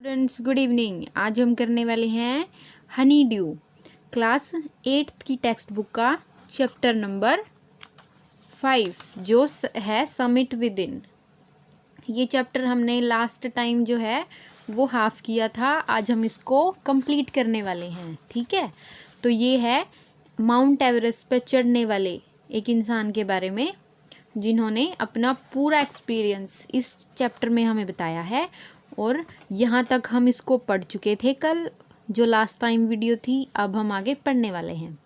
Friends good evening. आज हम करने वाले हैं हनी ड्यू क्लास 8th की टेक्स्ट बुक का चैप्टर नंबर 5 जो है समिट विद इन। ये चैप्टर हमने लास्ट टाइम जो है वो हाफ किया था, आज हम इसको कंप्लीट करने वाले हैं। ठीक है, तो ये है माउंट एवरेस्ट पर चढ़ने वाले एक इंसान के बारे में जिन्होंने अपना पूरा एक्सपीरियंस इस चैप्टर में हमें बताया है। और यहाँ तक हम इसको पढ़ चुके थे कल, जो लास्ट टाइम वीडियो थी। अब हम आगे पढ़ने वाले हैं।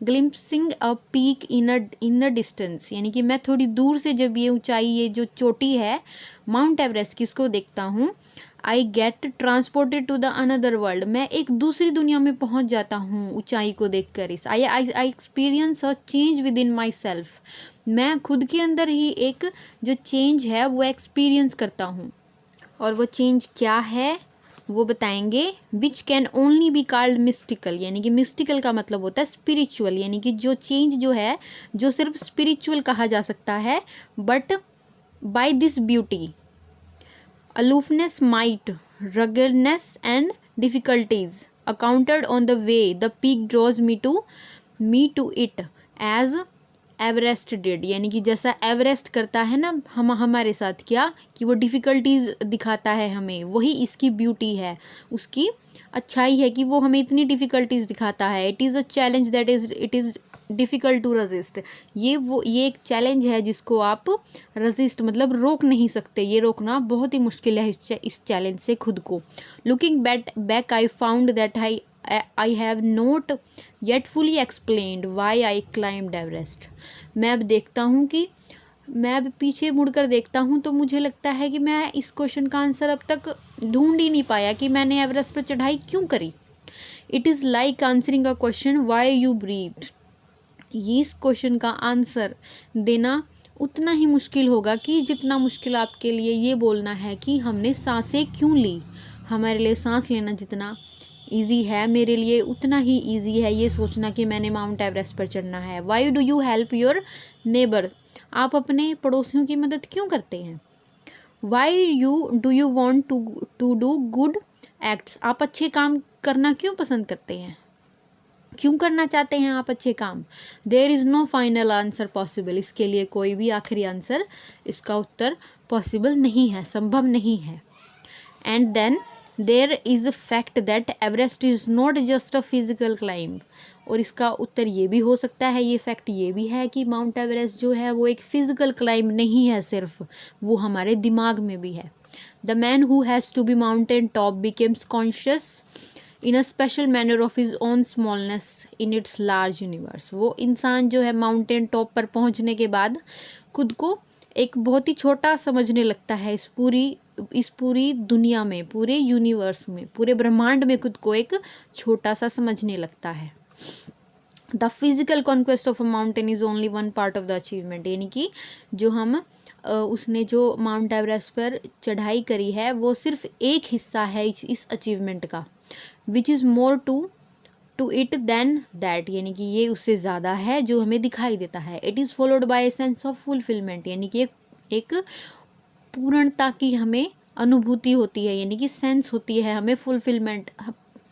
Glimpsing a peek in the distance, यानी कि मैं थोड़ी दूर से जब ये ऊंचाई, ये जो चोटी है माउंट एवरेस्ट की, इसको देखता हूँ। I get transported to the another world, मैं एक दूसरी दुनिया में पहुँच जाता हूँ ऊंचाई को देख कर। इस I experience a change with in my self, मैं खुद के अंदर ही एक जो चेंज है वो एक्सपीरियंस करता हूँ। और वो चेंज क्या है वो बताएंगे। Which can only be called mystical, यानी कि मिस्टिकल का मतलब होता है स्पिरिचुअल, यानी कि जो चेंज जो है जो सिर्फ स्पिरिचुअल कहा जा सकता है। But by this beauty aloofness might ruggedness and difficulties accounted on the way the peak draws me to it as Everest did, यानी कि जैसा एवरेस्ट करता है ना हमारे साथ, क्या कि वो डिफ़िकल्टीज़ दिखाता है हमें, वही इसकी ब्यूटी है, उसकी अच्छाई है कि वो हमें इतनी डिफ़िकल्टीज़ दिखाता है। It is a challenge that it is difficult to resist, ये एक चैलेंज है जिसको आप रजिस्ट मतलब रोक नहीं सकते, ये रोकना बहुत ही मुश्किल है इस चैलेंज से खुद को। Looking back I found that I have not yet fully explained why I climbed Everest। मैं अब देखता हूँ कि मैं अब पीछे मुड़कर देखता हूँ तो मुझे लगता है कि मैं इस क्वेश्चन का आंसर अब तक ढूंढ ही नहीं पाया कि मैंने एवरेस्ट पर चढ़ाई क्यों करी। It is like answering a question why you breathe, इस क्वेश्चन का आंसर देना उतना ही मुश्किल होगा कि जितना मुश्किल आपके लिए ये बोलना है कि हमने सांसें क्यों ली। हमारे लिए सांस लेना जितना ईजी है, मेरे लिए उतना ही ईजी है ये सोचना कि मैंने माउंट एवरेस्ट पर चढ़ना है। Why do you help your neighbour, आप अपने पड़ोसियों की मदद क्यों करते हैं। Why do you want to do good acts, आप अच्छे काम करना क्यों पसंद करते हैं, क्यों करना चाहते हैं आप अच्छे काम। There is no final answer possible, इसके लिए कोई भी आखिरी आंसर, इसका उत्तर पॉसिबल नहीं है, संभव नहीं है। And then there is a fact that Everest is not just a physical climb, और इसका उत्तर ये भी हो सकता है, ये फैक्ट ये भी है कि माउंट एवरेस्ट जो है वो एक फिजिकल क्लाइंब नहीं है सिर्फ, वो हमारे दिमाग में भी है। The man who has to be mountain top becomes conscious in a special manner of his own smallness in its large universe, वो इंसान जो है माउंटेन टॉप पर पहुंचने के बाद खुद को एक बहुत ही छोटा समझने लगता है इस पूरी दुनिया में, पूरे यूनिवर्स में, पूरे ब्रह्मांड में खुद को एक छोटा सा समझने लगता है। The physical conquest of a mountain is only one part of the achievement, यानी कि जो उसने जो माउंट एवरेस्ट पर चढ़ाई करी है वो सिर्फ एक हिस्सा है इस अचीवमेंट का। Which is more to it than that, यानी कि ये उससे ज़्यादा है जो हमें दिखाई देता है। It is followed by a sense of fulfilment, यानी कि एक पूर्णता की हमें अनुभूति होती है, यानी कि सेंस होती है हमें, फुलफिलमेंट,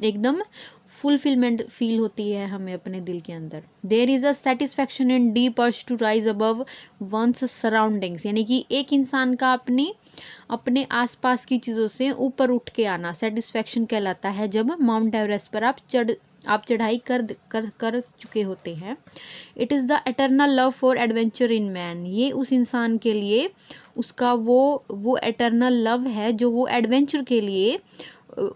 एकदम फुलफिलमेंट फील होती है हमें अपने दिल के अंदर। There is a satisfaction in deep urge to rise above one's surroundings, यानी कि एक इंसान का अपने आसपास की चीज़ों से ऊपर उठ के आना सेटिस्फैक्शन कहलाता है जब माउंट एवरेस्ट पर आप चढ़ाई कर चुके होते हैं। It is the eternal love for adventure in man, ये उस इंसान के लिए उसका वो एटर्नल लव है जो वो एडवेंचर के लिए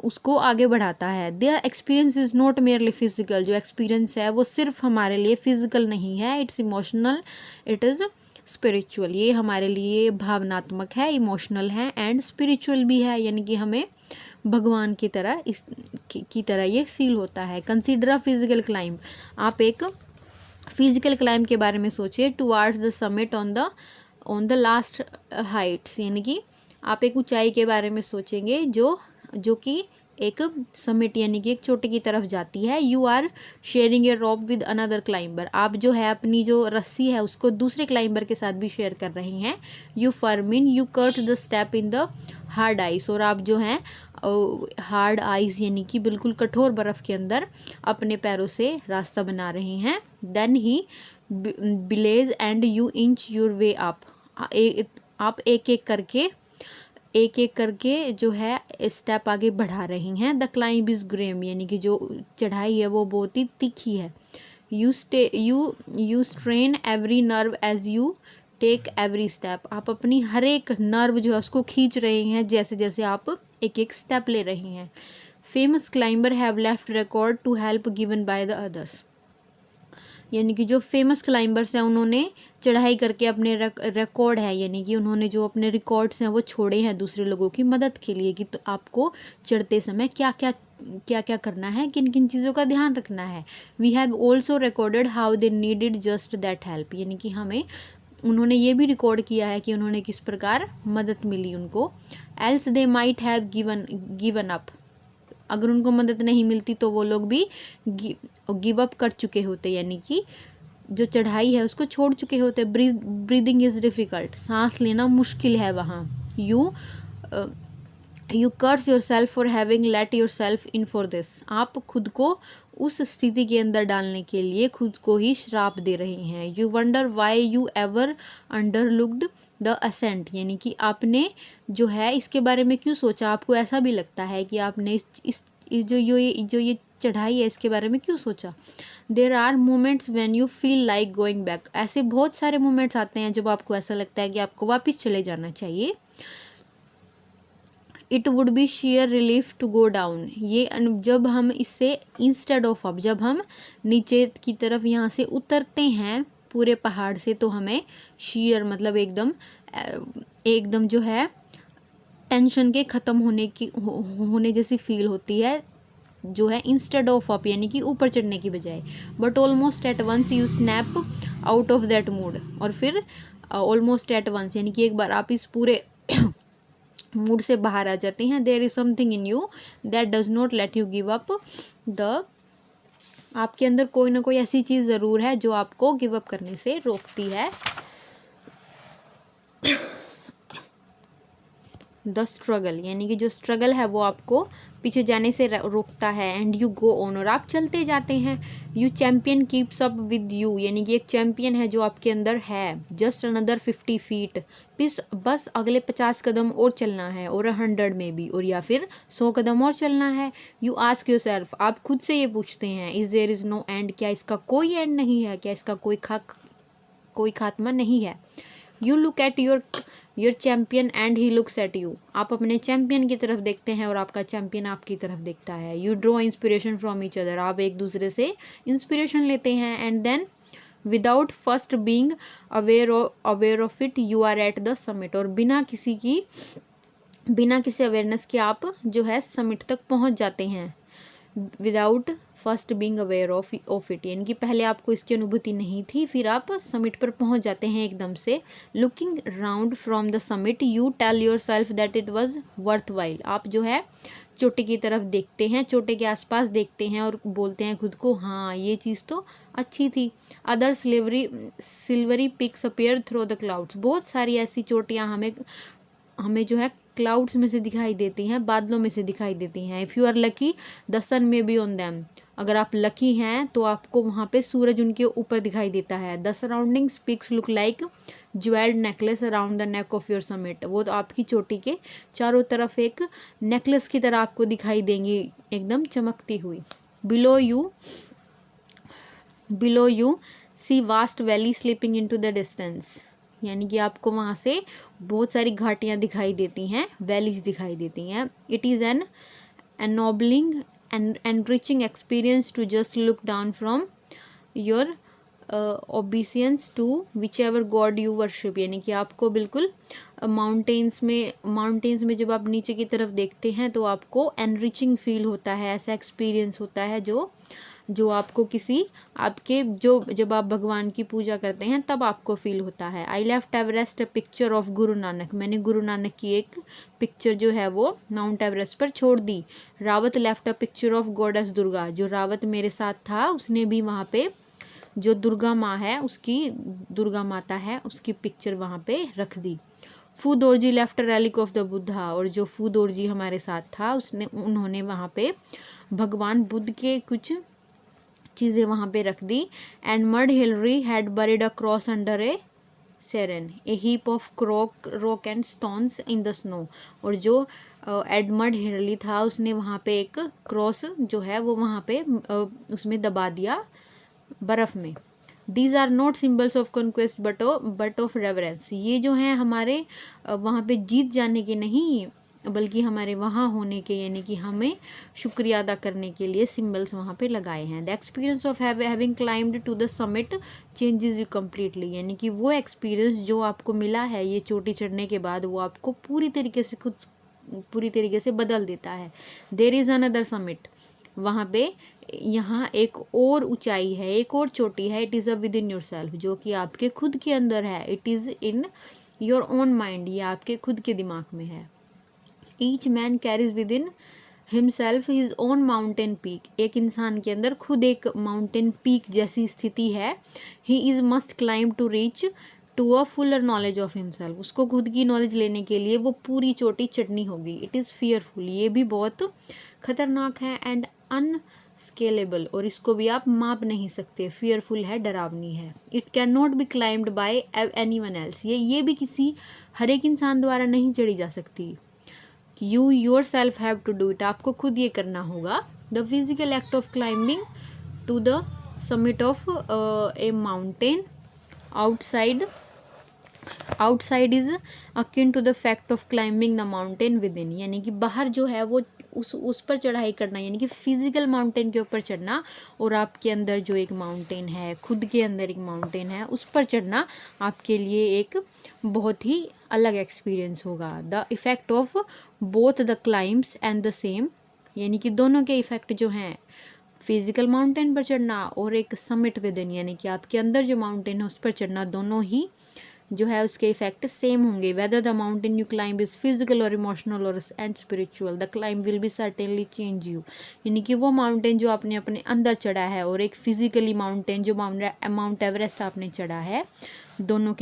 उसको आगे बढ़ाता है। Their experience is not merely physical, जो एक्सपीरियंस है वो सिर्फ हमारे लिए फिजिकल नहीं है, it's emotional, it is spiritual, ये हमारे लिए भावनात्मक है, इमोशनल है एंड स्पिरिचुअल भी है, यानी कि हमें भगवान की तरह की तरह ये फील होता है। कंसीडर अ फिजिकल क्लाइंब, आप एक फिजिकल क्लाइंब के बारे में सोचिए। Towards the summit on the last Heights, यानी कि आप एक ऊंचाई के बारे में सोचेंगे जो कि एक समिट यानी कि एक चोटी की तरफ जाती है। You are sharing a rope with another climber, आप जो है अपनी जो रस्सी है उसको दूसरे क्लाइंबर के साथ भी शेयर कर रहे हैं। You Fermin you cut the step in the hard ice, और आप जो हैं हार्ड आइस यानी कि बिल्कुल कठोर बर्फ़ के अंदर अपने पैरों से रास्ता बना रहे हैं। Then he belays and you inch your way up. आप एक एक करके जो है स्टेप आगे बढ़ा रही हैं। द क्लाइंब इज़ ग्रेम यानी कि जो चढ़ाई है वो बहुत ही तीखी है। You strain every nerve as you take every step. आप अपनी हर एक नर्व जो है उसको खींच रहे हैं जैसे जैसे आप एक एक स्टेप ले रही हैं। Famous climber have left record to help given by the others. यानी कि जो फेमस क्लाइंबर्स हैं उन्होंने चढ़ाई करके अपने रिकॉर्ड है यानी कि उन्होंने जो अपने रिकॉर्ड्स हैं वो छोड़े हैं दूसरे लोगों की मदद के लिए कि तो आपको चढ़ते समय क्या क्या करना है, किन किन चीज़ों का ध्यान रखना है। We have also recorded how they needed just that help. यानी कि उन्होंने ये भी रिकॉर्ड किया है कि उन्होंने किस प्रकार मदद मिली उनको। Else they might have given up. अगर उनको मदद नहीं मिलती तो वो लोग भी गिव अप कर चुके होते, यानी कि जो चढ़ाई है उसको छोड़ चुके होते। Breathing is difficult. सांस लेना मुश्किल है वहाँ। You curse yourself for having let yourself in for this. आप खुद को उस स्थिति के अंदर डालने के लिए खुद को ही श्राप दे रही हैं। You wonder why you ever underlooked the ascent. यानी कि आपने जो है इसके बारे में क्यों सोचा। आपको ऐसा भी लगता है कि आपने इस जो ये चढ़ाई है इसके बारे में क्यों सोचा। There are moments when you feel like going back. ऐसे बहुत सारे मोमेंट्स आते हैं जब आपको ऐसा लगता है कि आपको वापस चले जाना चाहिए। It would be sheer relief to go down. ये जब हम इससे इंस्टेड ऑफ अप, जब हम नीचे की तरफ यहाँ से उतरते हैं पूरे पहाड़ से तो हमें शेयर मतलब एकदम जो है टेंशन के ख़त्म होने जैसी फील होती है जो है इंस्टेड ऑफ अप यानी कि ऊपर चढ़ने की बजाय। But almost at once you snap out of that mood. और फिर ऑलमोस्ट एट वंस यानी कि एक बार आप इस पूरे मूड से बाहर आ जाते हैं। There is something in you that does not let you give up the. आपके अंदर कोई ना कोई ऐसी चीज़ ज़रूर है जो आपको गिव अप करने से रोकती है। द स्ट्रगल यानी कि जो स्ट्रगल है वो आपको पीछे जाने से रोकता है। एंड यू गो ऑन और आप चलते जाते हैं। You champion keeps up with you यानी कि एक चैम्पियन है जो आपके अंदर है। Just another 50 feet. बस अगले 50 कदम और चलना है और 100 में भी, और या फिर 100 कदम और चलना है। You ask yourself. आप खुद से ये पूछते हैं is there is no end. क्या इसका कोई एंड नहीं है, क्या इसका कोई खात्मा नहीं है। You look at your champion and he looks at you. आप अपने चैम्पियन की तरफ देखते हैं और आपका चैम्पियन आपकी तरफ देखता है। You draw inspiration from each other. आप एक दूसरे से इंस्पिरेशन लेते हैं। And then without first being aware of it you are at the summit. और बिना किसी अवेयरनेस के आप जो है समिट तक पहुंच जाते हैं। Without first being aware of it यानी कि पहले आपको इसकी अनुभूति नहीं थी, फिर आप समिट पर पहुंच जाते हैं एकदम से। Looking round from the summit you tell yourself that it was worth while. आप जो है चोटी की तरफ देखते हैं, चोटी के आसपास देखते हैं और बोलते हैं खुद को हाँ ये चीज़ तो अच्छी थी। Other silvery peaks appear through the clouds. बहुत सारी ऐसी चोटियाँ हमें जो है क्लाउड्स में से दिखाई देती हैं, बादलों में से दिखाई देती हैं। If you are lucky the sun may be on them. अगर आप लकी हैं तो आपको वहाँ पे सूरज उनके ऊपर दिखाई देता है। The surrounding peaks look like jewelled necklace around the neck of your summit. वो तो आपकी चोटी के चारों तरफ एक नेकलेस की तरह आपको दिखाई देंगी एकदम चमकती हुई। Below you see vast valley slipping into the distance. यानी कि आपको वहाँ से बहुत सारी घाटियाँ दिखाई देती हैं, वैलीज दिखाई देती हैं। It is an ennobling and enriching experience to just look down from your obeisance to whichever god you worship। यानी कि आपको बिल्कुल माउंटेन्स में जब आप नीचे की तरफ देखते हैं तो आपको एनरिचिंग फील होता है, ऐसा एक्सपीरियंस होता है जो आपको जब आप भगवान की पूजा करते हैं तब आपको फील होता है। I left Everest a picture of Guru Nanak. मैंने गुरु नानक की एक पिक्चर जो है वो माउंट एवरेस्ट पर छोड़ दी। Rawat left a picture of goddess Durga. जो रावत मेरे साथ था उसने भी वहाँ पे जो दुर्गा माँ है दुर्गा माता है उसकी पिक्चर वहाँ पे रख दी। Phu Dorji left relic of the Buddha, और जो फू दोरजी हमारे साथ था उन्होंने वहाँ पे भगवान बुद्ध के कुछ चीज़ें वहाँ पे रख दी। एंड मड Hillary had buried a cross under a cairn, a heap of rock and stones in the snow, और जो एडमंड हिलरी था उसने वहाँ पे एक क्रॉस जो है वो वहाँ पे उसमें दबा दिया बर्फ़ में। These are not symbols of conquest but of reverence, ये जो हैं हमारे वहाँ पे जीत जाने के नहीं बल्कि हमारे वहाँ होने के, यानी कि हमें शुक्रिया अदा करने के लिए सिम्बल्स वहाँ पे लगाए हैं। The experience of having climbed to the summit changes you completely, यानी कि वो एक्सपीरियंस जो आपको मिला है ये चोटी चढ़ने के बाद वो आपको पूरी तरीके से बदल देता है। देयर इज़ अनदर समिट, वहाँ पे यहाँ एक और ऊंचाई है, एक और चोटी है। It is a with in your self, जो कि आपके खुद के अंदर है। It is in your own mind, ये आपके खुद के दिमाग में है। Each man carries with in himself his own mountain peak, एक इंसान के अंदर खुद एक माउंटेन पीक जैसी स्थिति है। He is must climb to reach to a fuller knowledge of himself, उसको खुद की नॉलेज लेने के लिए वो पूरी चोटी चढ़नी होगी। इट इज़ फियरफुल, ये भी बहुत खतरनाक है। एंड अनस्केलेबल, और इसको भी आप माप नहीं सकते। फियरफुल है, डरावनी है। It can not be climbed by any one else, ये भी किसी हर एक इंसान द्वारा नहीं चढ़ी जा सकती। You yourself have to do it, आपको खुद ये करना होगा। The physical act of climbing to the summit of a mountain outside is akin to the fact of climbing the mountain within, यानी कि बाहर जो है वो उस पर चढ़ाई करना, यानी कि फिजिकल माउंटेन के ऊपर चढ़ना, और आपके अंदर जो एक माउंटेन है, खुद के अंदर एक माउंटेन है, उस पर चढ़ना आपके लिए एक बहुत ही अलग एक्सपीरियंस होगा। The effect of both the climbs and the same, यानी कि दोनों के इफ़ेक्ट जो हैं, फिजिकल माउंटेन पर चढ़ना और एक समिट विद इन, यानी कि आपके अंदर जो माउंटेन है उस पर चढ़ना, दोनों ही जो है उसके इफेक्ट सेम होंगे। Whether the mountain you climb is physical और इमोशनल और and spiritual, the climb will be certainly change you, यानी कि वो माउंटेन जो आपने अपने अंदर चढ़ा है और एक फिजिकली माउंटेन जो माउंट एवरेस्ट आपने चढ़ा है, दोनों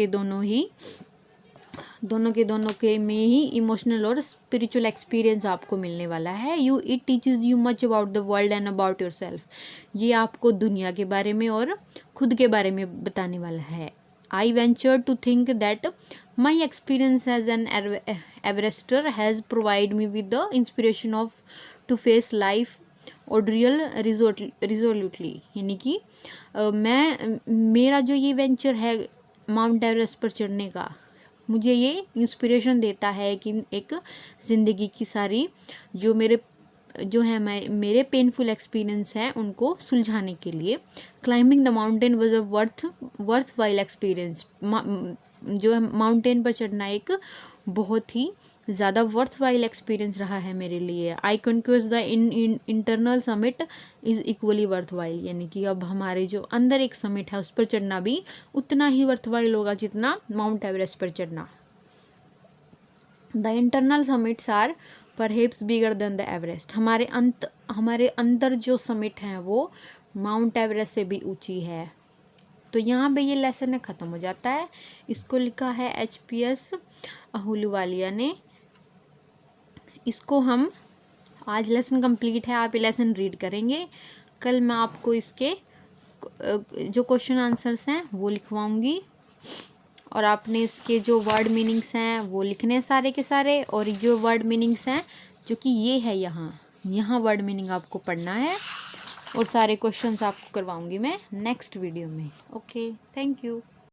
के में ही इमोशनल और स्पिरिचुअल एक्सपीरियंस आपको मिलने वाला है। It teaches you much about the world and about yourself, ये आपको दुनिया के बारे में और खुद के बारे में बताने वाला है। I venture to think that my experience as an Everester has provided me with the inspiration to face life ordeal resolutely, यानी कि मेरा जो ये वेंचर है माउंट एवरेस्ट पर चढ़ने का, मुझे ये इंस्पिरेशन देता है कि एक ज़िंदगी की सारी जो मेरे पेनफुल एक्सपीरियंस हैं उनको सुलझाने के लिए। Climbing the mountain was a worth while experience, जो है माउंटेन पर चढ़ना एक बहुत ही ज़्यादा वर्थ वाइल एक्सपीरियंस रहा है मेरे लिए। I conquest the internal summit is equally worthwhile, यानी कि अब हमारे जो अंदर एक समिट है उस पर चढ़ना भी उतना ही वर्थ वाइल होगा जितना माउंट एवरेस्ट पर चढ़ना। The internal summits are perhaps bigger than the Everest, हमारे अंदर जो समिट हैं वो माउंट एवरेस्ट से भी ऊंची है। तो यहाँ पे ये लेसन ख़त्म हो जाता है। इसको लिखा है HPS अहलूवालिया ने। इसको हम आज लेसन कंप्लीट है, आप ये लेसन रीड करेंगे। कल मैं आपको इसके जो क्वेश्चन आंसर्स हैं वो लिखवाऊंगी, और आपने इसके जो वर्ड मीनिंग्स हैं वो लिखने हैं सारे के सारे, और जो वर्ड मीनिंग्स हैं जो कि ये है यहाँ वर्ड मीनिंग आपको पढ़ना है, और सारे क्वेश्चंस आपको करवाऊंगी मैं नेक्स्ट वीडियो में। Okay, thank you.